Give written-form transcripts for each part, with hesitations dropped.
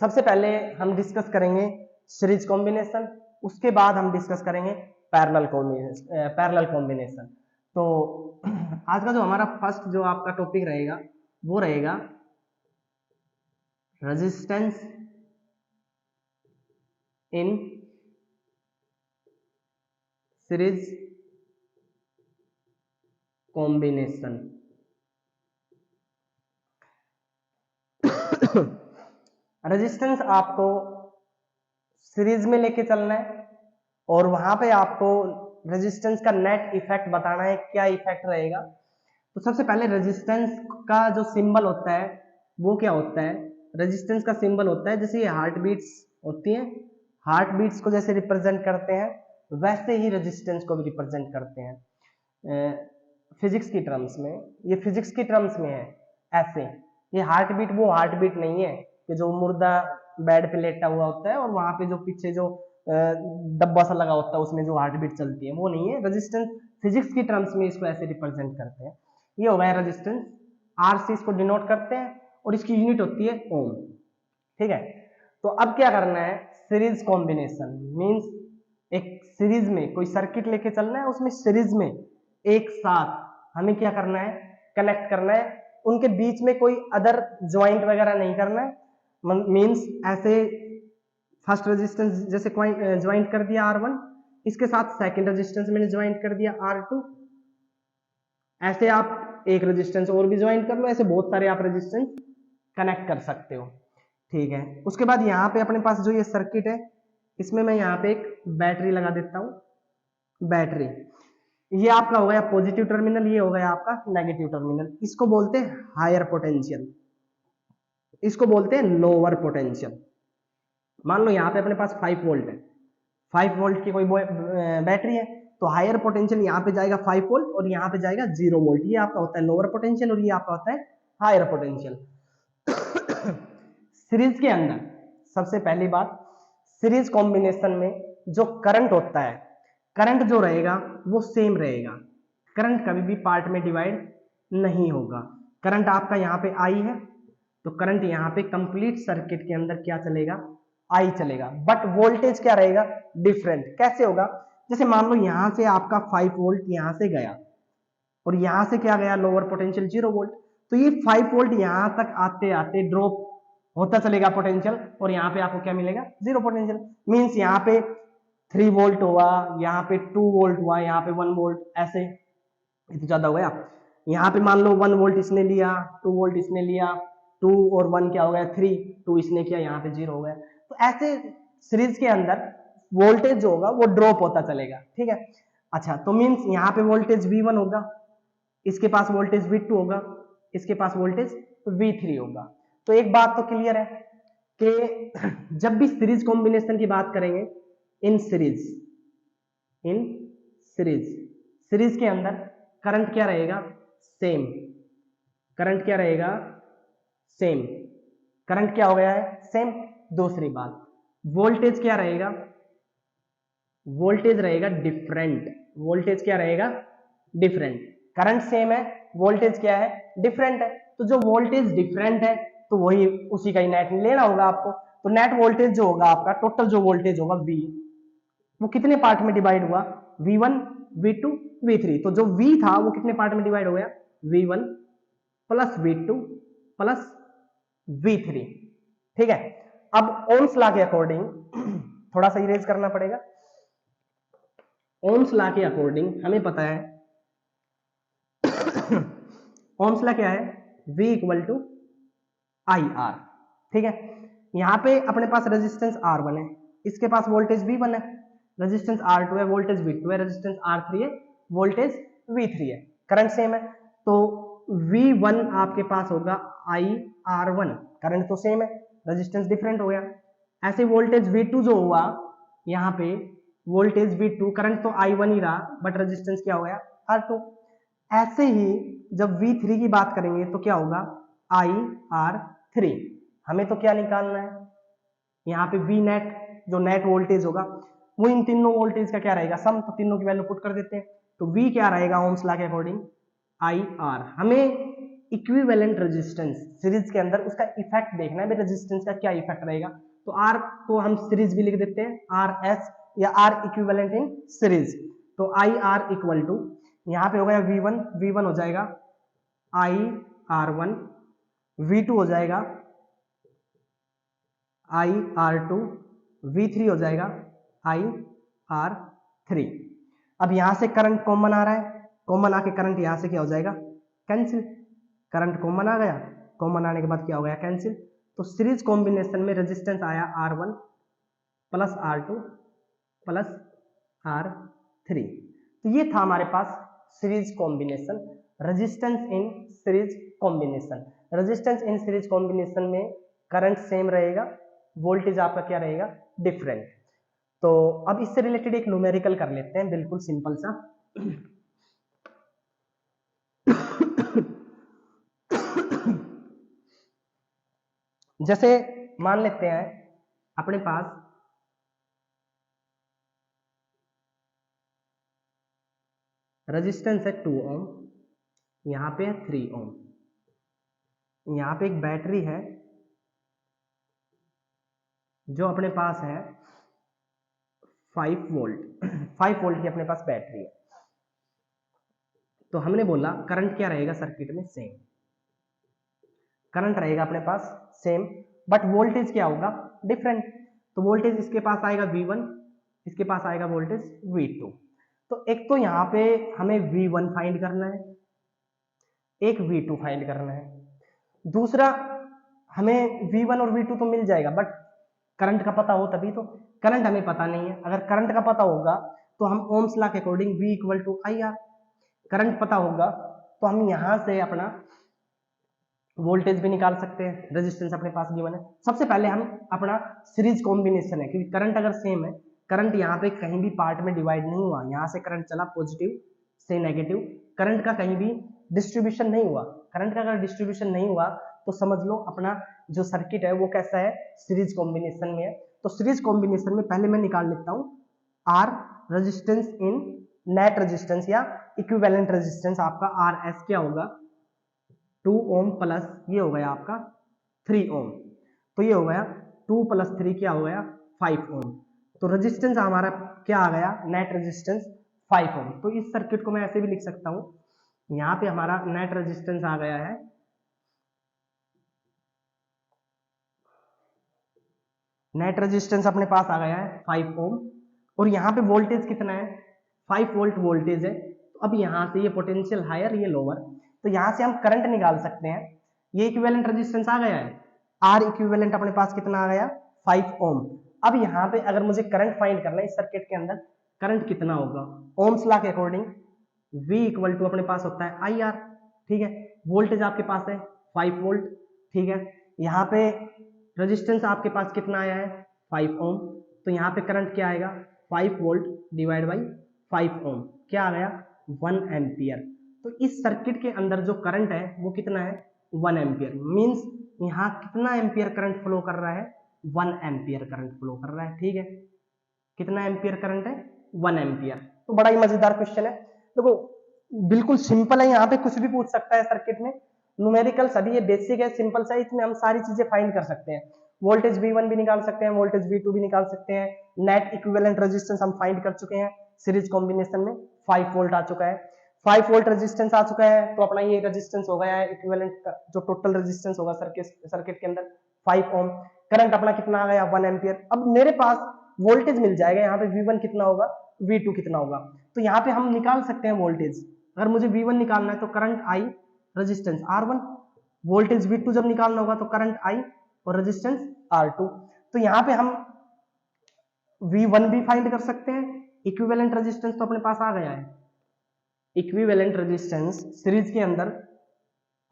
सबसे पहले हम डिस्कस करेंगे सीरीज कॉम्बिनेशन, उसके बाद हम डिस्कस करेंगे पैरेलल कॉम्बिनेशन। तो आज का जो हमारा फर्स्ट जो आपका टॉपिक रहेगा वो रहेगा resistance in series combination. Resistance आपको सीरीज में लेके चलना है और वहां पे आपको रेजिस्टेंस का नेट इफेक्ट बताना है, क्या इफेक्ट रहेगा। तो सबसे पहले रेजिस्टेंस का जो सिंबल होता है वो क्या होता है? रेजिस्टेंस का सिंबल होता है जैसे ये हार्ट बीट्स होती है, हार्ट बीट्स को जैसे रिप्रेजेंट करते हैं वैसे ही रेजिस्टेंस को भी रिप्रेजेंट करते हैं फिजिक्स की टर्म्स में। ये फिजिक्स की टर्म्स में है ऐसे। ये हार्ट बीट वो हार्ट बीट नहीं है कि जो मुर्दा बेड पे लेटा हुआ होता है और वहां पे जो पीछे जो डब्बा सा लगा होता है उसमें जो हार्ट बीट चलती है, वो नहीं है। रेजिस्टेंस फिजिक्स की टर्म्स में इसको ऐसे रिप्रेजेंट करते हैं। ये हो गया रेजिस्टेंस, आर से इसको डिनोट करते हैं और इसकी यूनिट होती है ओम। ठीक है, तो अब क्या करना है? सीरीज कॉम्बिनेशन मींस एक सीरीज में कोई सर्किट लेके चलना है, उसमें सीरीज में एक साथ हमें क्या करना है? कनेक्ट करना है। उनके बीच में कोई अदर ज्वाइंट वगैरह नहीं करना है। मींस ऐसे फर्स्ट रेजिस्टेंस जैसे ज्वाइंट कर दिया R1, इसके साथ सेकंड रेजिस्टेंस मैंने ज्वाइंट कर दिया R2। ऐसे आप एक रेजिस्टेंस और भी ज्वाइंट कर लो, ऐसे बहुत सारे आप रेजिस्टेंस कनेक्ट कर सकते हो। ठीक है, उसके बाद यहाँ पे अपने पास जो ये सर्किट है इसमें मैं यहाँ पे एक बैटरी लगा देता हूँ। बैटरी ये आपका हो गया पॉजिटिव टर्मिनल, ये हो गया आपका नेगेटिव टर्मिनल। इसको बोलते हैं हायर पोटेंशियल, इसको बोलते हैं लोअर पोटेंशियल। मान लो यहाँ पे अपने पास 5 वोल्ट है, 5 वोल्ट की कोई बैटरी है, तो हायर पोटेंशियल यहाँ पे जाएगा 5 वोल्ट और यहाँ पे जाएगा 0 वोल्ट। ये आपका होता है लोअर पोटेंशियल और ये आपका होता है हायर पोटेंशियल। सीरीज के अंदर सबसे पहली बात, सीरीज कॉम्बिनेशन में जो करंट होता है, करंट जो रहेगा वो सेम रहेगा। करंट कभी भी पार्ट में डिवाइड नहीं होगा। करंट आपका यहाँ पे आई है तो करंट यहाँ पे कंप्लीट सर्किट के अंदर क्या चलेगा? आई चलेगा। बट वोल्टेज क्या रहेगा? डिफरेंट। कैसे होगा? जैसे मान लो यहां से आपका 5 वोल्ट यहां से गया और यहां से क्या गया? Lower potential 0 volt. तो ये 5 वोल्ट यहां तक आते आते ड्रॉप होता चलेगा पोटेंशियल और यहाँ पे आपको क्या मिलेगा? 0 पोटेंशियल। मींस यहाँ पे 3 वोल्ट हुआ, यहाँ पे 2 वोल्ट हुआ, यहाँ पे 1 वोल्ट, ऐसे। ये तो ज्यादा हो गया। यहाँ पे मान लो 1 वोल्ट इसने लिया, 2 वोल्ट इसने लिया, 2 और 1 क्या हो गया? 3, 2 इसने किया, यहाँ पे 0 हो गया। तो ऐसे सीरीज के अंदर वोल्टेज जो होगा वो ड्रॉप होता चलेगा। ठीक है, अच्छा, तो मींस यहाँ पे वोल्टेज V1 होगा, इसके पास वोल्टेज V2 होगा, इसके पास वोल्टेज V3 होगा। तो एक बात तो क्लियर है कि जब भी सीरीज कॉम्बिनेशन की बात करेंगे, इन सीरीज सीरीज के अंदर करंट क्या रहेगा? सेम। करंट क्या रहेगा? सेम। करंट क्या हो गया है? सेम। दूसरी बात, वोल्टेज क्या रहेगा? वोल्टेज रहेगा डिफरेंट। वोल्टेज क्या रहेगा? डिफरेंट। करंट सेम है, वोल्टेज क्या है? डिफरेंट है। तो जो वोल्टेज डिफरेंट है तो वही उसी का ही नेट लेना होगा आपको। तो नेट वोल्टेज जो होगा आपका, टोटल जो वोल्टेज होगा V, वो कितने पार्ट में डिवाइड हुआ? V1, V2, V3। तो जो V था वो कितने पार्ट में डिवाइड हो गया? V1 plus V2 plus V3। ठीक है, अब ओम्स लॉ के अकॉर्डिंग थोड़ा सा इरेज करना पड़ेगा। ओम्स लॉ के अकॉर्डिंग हमें पता है ओम्स लॉ क्या है? V equal to IR। ठीक है, यहाँ पे अपने पास रेजिस्टेंस R1 है, इसके पास वोल्टेज V1 है, रेजिस्टेंस R2 है, वोल्टेज V2 है, रेजिस्टेंस R3 है, वोल्टेज V3 है, करंट सेम है। तो V1 आपके पास होगा IR1, करंट तो सेम है, रेजिस्टेंस डिफरेंट हो गया। ऐसे वोल्टेज V2 जो हुआ, यहाँ पे वोल्टेज V2, करंट तो I1 ही रहा बट रेजिस्टेंस क्या हो गया? R2। ऐसे ही जब V3 की बात करेंगे तो क्या होगा? IR3। हमें तो क्या निकालना है? यहाँ पे V नेट, जो नेट वोल्टेज होगा वो इन तीनों वोल्टेज का क्या रहेगा? सम। तो तीनों की वैल्यू पुट कर देते हैं, तो V क्या रहेगा ओम्स लॉ के अकॉर्डिंग? IR। हमें इक्विवेलेंट रेजिस्टेंस सीरीज के अंदर उसका इफेक्ट देखना है, रेजिस्टेंस का क्या इफेक्ट रहेगा। तो आर को हम सीरीज भी लिख देते हैं, आर एस या आर इक्विवेलेंट इन सीरीज। तो आई आर इक्वल टू यहाँ पे हो गया वी वन हो जाएगा आई आर वन, V2 हो जाएगा आई आर टू, V3 हो जाएगा आई आर थ्री। अब यहां से करंट कॉमन आ रहा है, कॉमन आके करंट यहां से क्या हो जाएगा, कैंसिल। करंट कॉमन आ गया, कॉमन आने के बाद क्या हो गया, कैंसिल। तो सीरीज कॉम्बिनेशन में रेजिस्टेंस आया R1 plus R2 plus R3। तो ये था हमारे पास series combination, resistance in series combination. Resistance in series combination में करंट सेम रहेगा, वोल्टेज आपका क्या रहेगा, डिफरेंट। तो अब इससे रिलेटेड एक न्यूमेरिकल कर लेते हैं, बिल्कुल सिंपल सा। जैसे मान लेते हैं अपने पास रेजिस्टेंस है 2 ओम, यहां पे है 3 ओम, यहां पे एक बैटरी है जो अपने पास है 5 वोल्ट 5 वोल्ट की अपने पास बैटरी है। तो हमने बोला करंट क्या रहेगा सर्किट में, सेम करंट रहेगा अपने पास सेम, बट वोल्टेज क्या होगा, डिफरेंट। तो वोल्टेज इसके पास आएगा V1, इसके पास आएगा वोल्टेज V2। तो एक तो यहां पे हमें V1 फाइंड करना है, एक V2 फाइंड करना है। दूसरा हमें V1 और V2 तो मिल जाएगा, बट करंट का पता हो तभी तो। करंट हमें पता नहीं है, अगर करंट का पता होगा तो हम ओम्स लॉ के according V equal to I R, current पता होगा तो हम यहां से अपना वोल्टेज भी निकाल सकते हैं, रेजिस्टेंस अपने पास गिवन है। सबसे पहले हम अपना सीरीज कॉम्बिनेशन है, क्योंकि करंट अगर सेम है, करंट यहाँ पे कहीं भी पार्ट में डिवाइड नहीं हुआ, यहाँ से करंट चला पॉजिटिव से नेगेटिव, करंट का कहीं भी डिस्ट्रीब्यूशन नहीं हुआ। करंट का अगर डिस्ट्रीब्यूशन नहीं हुआ तो समझ लो अपना जो सर्किट है वो कैसा है, सीरीज कॉम्बिनेशन में है। तो सीरीज कॉम्बिनेशन में पहले मैं निकाल लेता हूँ R resistance in net resistance या इक्विवेलेंट रेजिस्टेंस आपका आर एस क्या होगा, 2 ओम प्लस ये हो गया आपका 3 ओम। तो ये हो गया 2 प्लस 3 क्या हो गया 5 ओम। तो रेजिस्टेंस हमारा क्या आ गया, नेट रेजिस्टेंस 5 ओम। तो इस सर्किट को मैं ऐसे भी लिख सकता हूं, यहां पे हमारा नेट रेजिस्टेंस आ गया है नेट रेजिस्टेंस अपने पास आ गया है 5 ओम, और यहाँ पे वोल्टेज कितना है, 5 वोल्ट वोल्टेज है। तो अब यहाँ से ये पोटेंशियल हायर ये लोअर, तो यहाँ से हम करंट निकाल सकते हैं। ये इक्विवेलेंट रेजिस्टेंस आ गया है, आर इक्विवेलेंट अपने पास कितना आ गया 5 ओम। अब यहाँ पे अगर मुझे करंट फाइंड करना है इस सर्किट के अंदर, करंट कितना होगा, ओम्स लॉ के अकॉर्डिंग V इक्वल टू अपने पास होता है आई आर, ठीक है। वोल्टेज आपके पास है 5 वोल्ट, ठीक है। यहाँ पे रेजिस्टेंस आपके पास कितना आया है 5 ओम, तो यहाँ पे करंट क्या आएगा 5 वोल्ट डिवाइड बाई 5 ओम, क्या आ गया 1 एम्पियर। तो इस सर्किट के अंदर जो करंट है वो कितना है 1 एम्पियर, मींस यहाँ कितना एम्पियर करंट फ्लो कर रहा है 1 एम्पियर करंट फ्लो कर रहा है, ठीक है। कितना एम्पियर करंट है 1 एम्पियर। तो बड़ा ही मजेदार क्वेश्चन है, देखो बिल्कुल सिंपल है, यहाँ पे कुछ भी पूछ सकता है सर्किट में। न्यूमेरिकल सभी ये बेसिक है, सिंपल सा, इसमें हम सारी चीजें फाइंड कर सकते हैं। वोल्टेज V1 भी निकाल सकते हैं, वोल्टेज V2 भी निकाल सकते हैं, नेट इक्विवेलेंट रेजिस्टेंस हम फाइंड कर चुके हैं सीरीज कॉम्बिनेशन में 5 वोल्ट आ चुका है, 5 वोल्ट रेजिस्टेंस आ चुका है। तो अपना ये रेजिस्टेंस हो गया है इक्विवेलेंट का, जो टोटल रेजिस्टेंस होगा सर्किट के अंदर 5 ओम। करंट अपना कितना आ गया 1 एम्पियर। अब मेरे पास वोल्टेज मिल जाएगा, यहाँ पे V1 कितना होगा V2 कितना होगा, तो यहाँ पे हम निकाल सकते हैं वोल्टेज। अगर मुझे V1 निकालना है तो current I, resistance R1, voltage V2 जब निकालना होगा तो करंट I और रेजिस्टेंस R2। तो यहाँ पे हम V1 भी फाइंड कर सकते हैं, इक्विवेलेंट रेजिस्टेंस तो अपने पास आ गया है। इक्विवेलेंट रेजिस्टेंस सीरीज के अंदर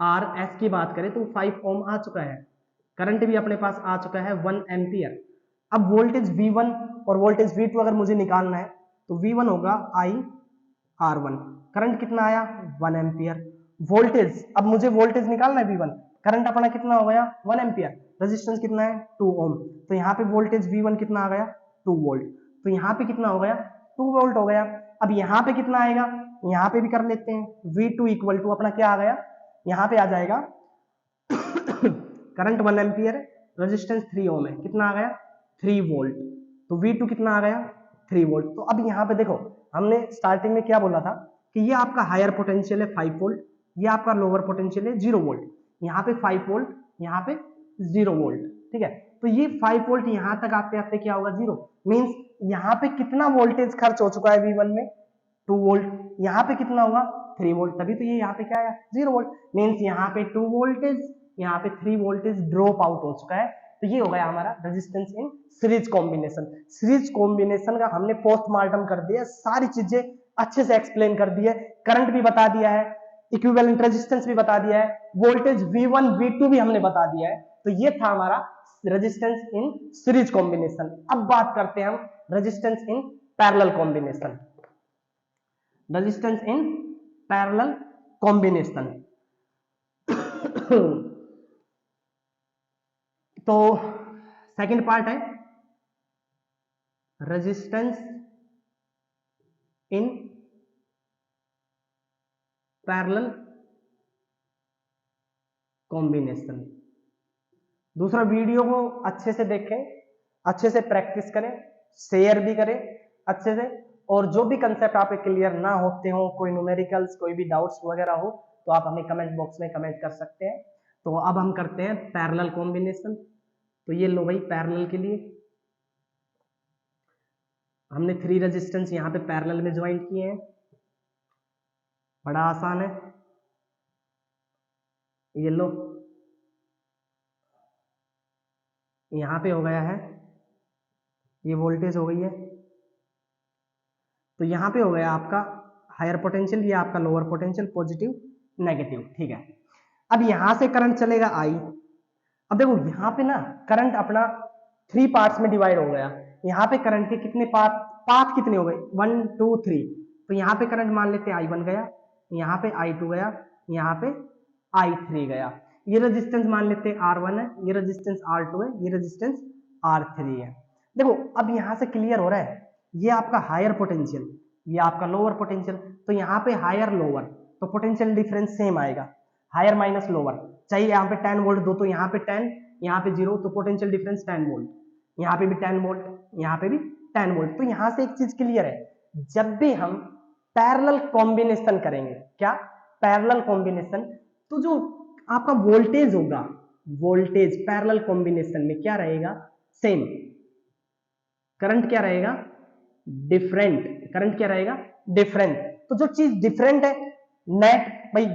RS की बात करें तो 5 ओम आ चुका है, करंट भी अपने पास आ चुका है 1 एम्पियर। अब वोल्टेज V1 और वोल्टेज V2 अगर मुझे निकालना है तो V1 होगा I R1, करंट कितना आया 1 एम्पियर। वोल्टेज, अब मुझे वोल्टेज निकालना है V1, करंट अपना कितना हो गया 1 एम्पियर, रेजिस्टेंस कितना है 2 ओम। तो यहाँ पे वोल्टेज V1 कितना आ गया 2 वोल्ट, तो यहाँ पे कितना हो गया 2 वोल्ट हो गया। अब यहाँ पे कितना आएगा, यहाँ पे भी कर लेते हैं, V2 इक्वल टू अपना क्या आ गया, यहाँ पे आ जाएगा करंट 1 एम्पियर, रेजिस्टेंस 3 ओम है, कितना आ गया 3 वोल्ट, तो V2 कितना आ गया 3 वोल्ट। तो अब यहाँ पे देखो हमने स्टार्टिंग में क्या बोला था कि ये आपका हायर पोटेंशियल है 5 वोल्ट, ये आपका लोअर पोटेंशियल है 0 वोल्ट, यहाँ पे 5 वोल्ट, यहाँ पे 0 वोल्ट, ठीक है। तो ये 5 वोल्ट यहाँ तक आते आते क्या होगा 0, मींस यहाँ पे कितना वोल्टेज खर्च हो चुका है V1 में 2 वोल्ट, यहाँ पे कितना होगा 3 वोल्ट, तभी तो ये यहाँ पे क्या आया 0 वोल्ट, मींस यहाँ पे 2 वोल्टेज, यहाँ पे 3 वोल्टेज ड्रॉप आउट हो चुका है। तो ये हो गया हमारा resistance in series combination. Series combination का हमने पोस्टमार्टम कर दिया, सारी चीजें अच्छे से एक्सप्लेन कर दी है, करंट भी बता दिया है, इक्विवेलेंट रेजिस्टेंस भी बता दिया है, वोल्टेज V1 V2 भी हमने बता दिया है। तो ये था हमारा रेजिस्टेंस इन सीरीज कॉम्बिनेशन। अब बात करते हैं हम resistance in parallel combination. Resistance in parallel combination तो सेकंड पार्ट है रेजिस्टेंस इन पैरेलल कॉम्बिनेशन। दूसरा वीडियो को अच्छे से देखें, अच्छे से प्रैक्टिस करें, शेयर भी करें अच्छे से, और जो भी कंसेप्ट आप क्लियर ना होते हो, कोई न्यूमेरिकल्स कोई भी डाउट्स वगैरह हो तो आप हमें कमेंट बॉक्स में कमेंट कर सकते हैं। तो अब हम करते हैं पैरेलल कॉम्बिनेशन। तो ये लो भाई पैरेलल के लिए हमने 3 रेजिस्टेंस यहाँ पे पैरेलल में ज्वाइन किए हैं, बड़ा आसान है। ये लो यहाँ पे हो गया है, ये वोल्टेज हो गई है, तो यहाँ पे हो गया आपका हायर पोटेंशियल, ये आपका लोअर पोटेंशियल, पॉजिटिव नेगेटिव, ठीक है। अब यहां से करंट चलेगा I। अब देखो यहाँ पे ना करंट अपना 3 पार्ट्स में डिवाइड हो गया, यहाँ पे करंट के कितने पाथ कितने हो गए 1 2 3, तो यहाँ पे करंट मान लेते हैं I1 गया, यहाँ पे I2 गया, यहाँ पे I3 गया, ये रेजिस्टेंस मान लेते हैं R1 है, ये रेजिस्टेंस R2 है, ये रेजिस्टेंस R3 है। देखो अब यहां से क्लियर हो रहा है, ये आपका हायर पोटेंशियल, ये आपका लोअर पोटेंशियल, तो यहाँ पे हायर लोअर तो पोटेंशियल डिफरेंस सेम आएगा, हायर माइनस लोअर, चाहिए यहाँ पे 10 वोल्ट दो तो यहाँ पे 10, यहाँ पे 0, तो पोटेंशियल डिफरेंस 10 वोल्ट, यहाँ पे भी 10 वोल्ट, यहाँ पे भी 10 वोल्ट। तो यहाँ से एक चीज क्लियर है, जब भी हम पैरेलल कॉम्बिनेशन करेंगे, क्या पैरेलल कॉम्बिनेशन, तो जो आपका वोल्टेज होगा, वोल्टेज पैरेलल कॉम्बिनेशन में क्या रहेगा सेम, करंट क्या रहेगा डिफरेंट, करंट क्या रहेगा डिफरेंट। तो जो चीज डिफरेंट है नेट भाई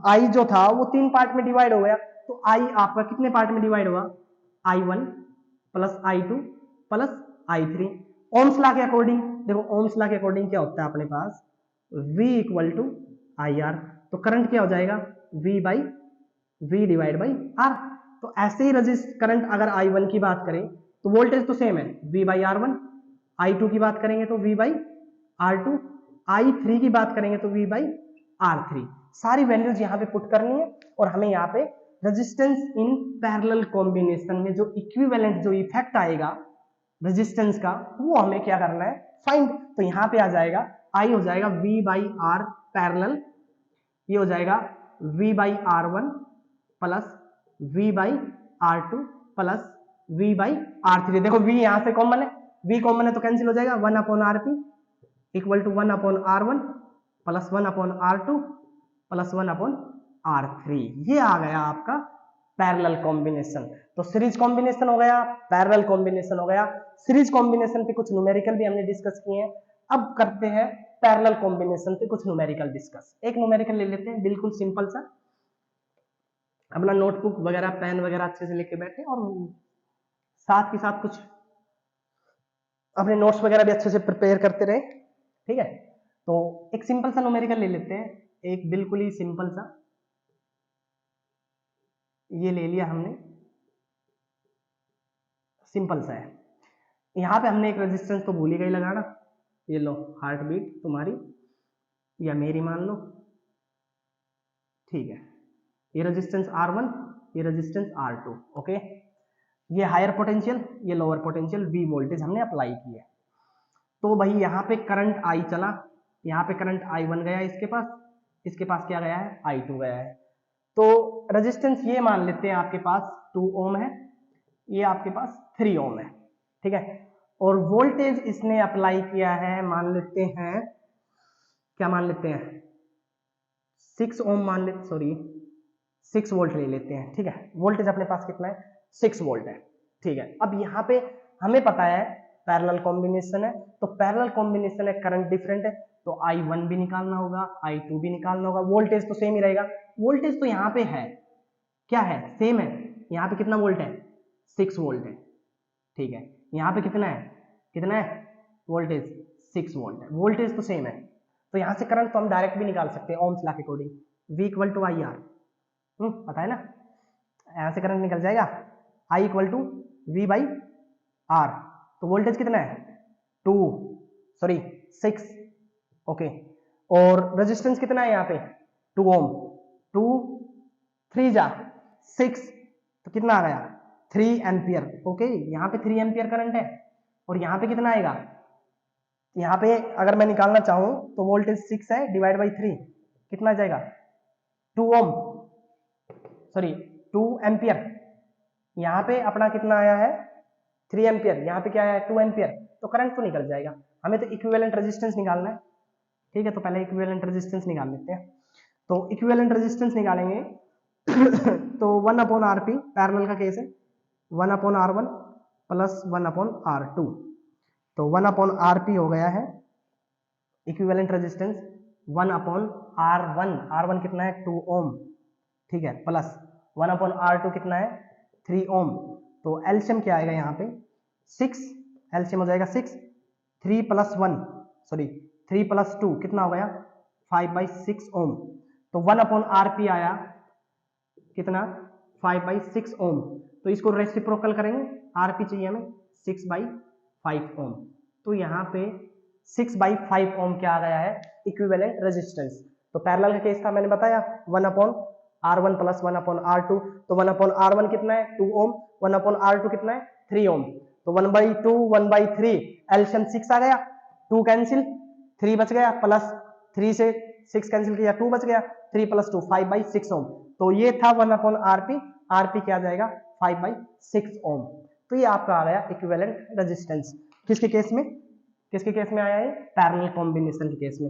आई जो था वो 3 पार्ट में डिवाइड हो गया, तो आई आपका कितने पार्ट में डिवाइड हुआ I1 plus I2 plus I3। Ohms law के अकॉर्डिंग देखो, ओम्स लॉ के अकॉर्डिंग क्या होता है अपने पास V इक्वल टू IR, तो करंट क्या हो जाएगा V डिवाइड बाई R। तो ऐसे ही रजिस्ट करंट अगर I1 की बात करें तो वोल्टेज तो सेम है V बाई R1, I2 की बात करेंगे तो V बाई R2, I3 की बात करेंगे तो V बाई R3। सारी वैल्यूज यहाँ पे पुट करनी है और हमें यहाँ पे रेजिस्टेंस इन पैरेलल कॉम्बिनेशन में जो इक्विवेलेंट जो इफेक्ट आएगा रेजिस्टेंस का वो हमें क्या करना है फाइंड। तो यहाँ पे आ जाएगा I हो जाएगा V बाई R पैरेलल, ये हो जाएगा V by R1 plus V by R2 plus V by R3। देखो V यहाँ से कॉमन है, V कॉमन है तो कैंसिल हो जाएगा 1 upon RP equal to 1 upon R1 plus 1 upon R2 plus 1 upon R3। ये आ गया आपका पैरेलल कॉम्बिनेशन। तो सीरीज कॉम्बिनेशन हो गया, पैरेलल कॉम्बिनेशन हो गया। सीरीज कॉम्बिनेशन पे कुछ न्यूमेरिकल भी हमने डिस्कस किए हैं। अब करते हैं पैरेलल कॉम्बिनेशन पे कुछ न्यूमेरिकल डिस्कस। एक न्यूमेरिकल ले लेते हैं बिल्कुल सिंपल सा, अपना नोटबुक वगैरह पेन वगैरह अच्छे से लेके बैठे और साथ के साथ कुछ अपने नोट्स वगैरह भी अच्छे से प्रिपेयर करते रहे, ठीक है। तो एक सिंपल सा न्यूमेरिकल ले लेते हैं, एक बिल्कुल ही सिंपल सा, ये ले लिया हमने, सिंपल सा है। यहाँ पे हमने एक रेजिस्टेंस तो भूल ही गई लगाना, ये लो हार्ट बीट तुम्हारी या मेरी मान लो, ठीक है। ये रेजिस्टेंस R1, ये रेजिस्टेंस R2, ओके। ये हायर पोटेंशियल, ये लोअर पोटेंशियल, V वोल्टेज हमने अप्लाई किया। तो भाई यहाँ पे करंट I चला, यहाँ पे करंट I1 गया, इसके पास क्या गया है I2 गया है। तो रेजिस्टेंस ये मान लेते हैं आपके पास 2 ओम है, ये आपके पास 3 ओम है, ठीक है। और वोल्टेज इसने अप्लाई किया है, मान लेते हैं, क्या मान लेते हैं, 6 ओम मान लेते, सॉरी 6 वोल्ट ले लेते हैं, ठीक है। वोल्टेज अपने पास कितना है, 6 वोल्ट है, ठीक है। अब यहाँ पे हमें पता है पैरेलल कॉम्बिनेशन है, तो पैरेलल कॉम्बिनेशन है, करंट डिफरेंट है, तो I1 भी निकालना होगा, I2 भी निकालना होगा, वोल्टेज तो सेम ही रहेगा। वोल्टेज तो यहाँ पे है, क्या है, सेम है। यहाँ पे कितना वोल्ट है, 6 वोल्ट है, ठीक है। यहाँ पे कितना है वोल्टेज, 6 वोल्ट है, वोल्टेज तो सेम है। तो यहाँ से करंट तो हम डायरेक्ट भी निकाल सकते हैं ओम्स लॉ के according, V equal to I R, पता है ना, यहाँ से करंट निकल जाएगा, I equal to V by R. तो वोल्टेज कितना है, 6, ओके। और रेजिस्टेंस कितना है यहाँ पे, 2 ओम, 2 3 जा 6, तो कितना आ गया, 3 एम्पियर, ओके। यहाँ पे 3 एम्पियर करंट है, और यहाँ पे कितना आएगा, यहाँ पे अगर मैं निकालना चाहूं तो वोल्टेज 6 है, डिवाइड बाई 3 कितना आ जाएगा, 2 ओम, सॉरी 2 एम्पियर। यहाँ पे अपना कितना आया है, 3 एम्पियर, यहाँ पे क्या आया है, 2 एम्पियर। तो करंट तो निकल जाएगा। हमें तो इक्विवेलेंट रेजिस्टेंस निकालना है, ठीक है। तो पहले इक्विवेलेंट रेजिस्टेंस निकाल लेते हैं। तो इक्विवेलेंट रेजिस्टेंस निकालेंगे तो 1/RP पैरेलल का केस है, 1/R1 प्लस 1/R2, तो 1/RP हो गया है इक्विवेलेंट रेजिस्टेंस, 1/R1, R1 कितना है, 2 ओम, ठीक है, प्लस 1/R2 कितना है, 3 ओम। तो एलसीएम क्या आएगा यहाँ पे, 6, एलसीएम हो जाएगा 6, 3 प्लस 1, सॉरी 3 प्लस 2 कितना हो गया, 5/6 ओम। तो 1/RP आया कितना, 5/6 ओम। तो इसको रेसिप्रोकल करेंगे, आरपी चाहिए हमें 6/5 ओम। तो यहाँ पे 6/5 ओम क्या आ गया है, इक्विवेलेंट रेजिस्टेंस। तो पैरेलल का केस था, मैंने बताया 1/R1 प्लस 1/R2, तो 1/R1 कितना है, 2 ओम, 1/R2 कितना है, 3 ओम। तो 1/2 1/3 एलसीएम 6 आ गया, 2 कैंसिल, 3 बच गया, प्लस 3 से 6 कैंसिल किया, 2 बच गया, 3 प्लस 2 5/6 ओम। तो ये था 1/RP, आरपी क्या आ जाएगा, 5/6 ओम। तो ये आपका आ गया इक्विवेलेंट रेजिस्टेंस। किसके केस में, किसके केस में आया है, पैरेलल कॉम्बिनेशन के केस में।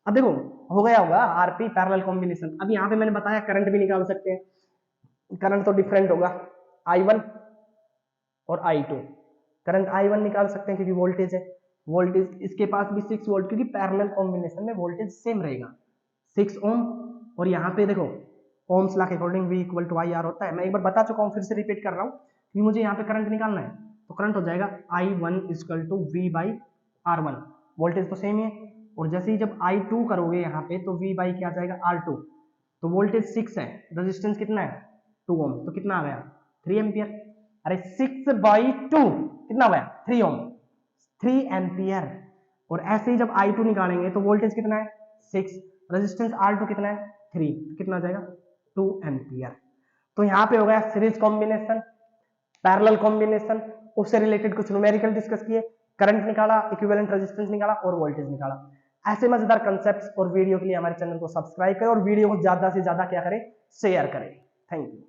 अब देखो हो गया होगा आरपी पैरेलल कॉम्बिनेशन। अब यहाँ पे मैंने बताया करंट भी निकाल सकते हैं, करंट तो डिफरेंट होगा, I1 और I2। करंट I1 निकाल सकते हैं क्योंकि वोल्टेज है, वोल्टेज इसके पास भी 6 वोल्ट, क्योंकि पैरेलल कॉम्बिनेशन में वोल्टेज सेम रहेगा, 6 ओम। और यहाँ पे देखो ओम्स लॉ के according V equal to I R होता है। मैं एक बार बता चुका हूँ, फिर से रिपीट कर रहा हूँ कि मुझे यहाँ पे करंट निकालना है, तो करंट हो जाएगा I1 equal to V/R1, voltage तो सेम ही है। और जैसे ही जब I2 करोगे यहाँ पे, तो V बाई क्या आ जाएगा, R2। तो वोल्टेज 6 है, रेजिस्टेंस कितना है, 2 ओम, तो कितना आ गया, 3 एम्पियर। अरे 6/2 कितना हो गया, 3 ओम, 3 एम्पियर। और ऐसे ही जब I2 निकालेंगे तो वोल्टेज कितना है, 6, रेजिस्टेंस R2 कितना है, 3, तो कितना आ जाएगा, 2 एम्पियर। तो यहाँ पे हो गया सीरीज कॉम्बिनेशन, पैरेलल कॉम्बिनेशन, उससे रिलेटेड कुछ न्यूमेरिकल डिस्कस किए, करंट निकाला, इक्विवेलेंट रेजिस्टेंस निकाला और वोल्टेज निकाला। ऐसे मजेदार कंसेप्ट्स और वीडियो के लिए हमारे चैनल को सब्सक्राइब करें और वीडियो को ज्यादा से ज्यादा क्या करें, शेयर करें। Thank you.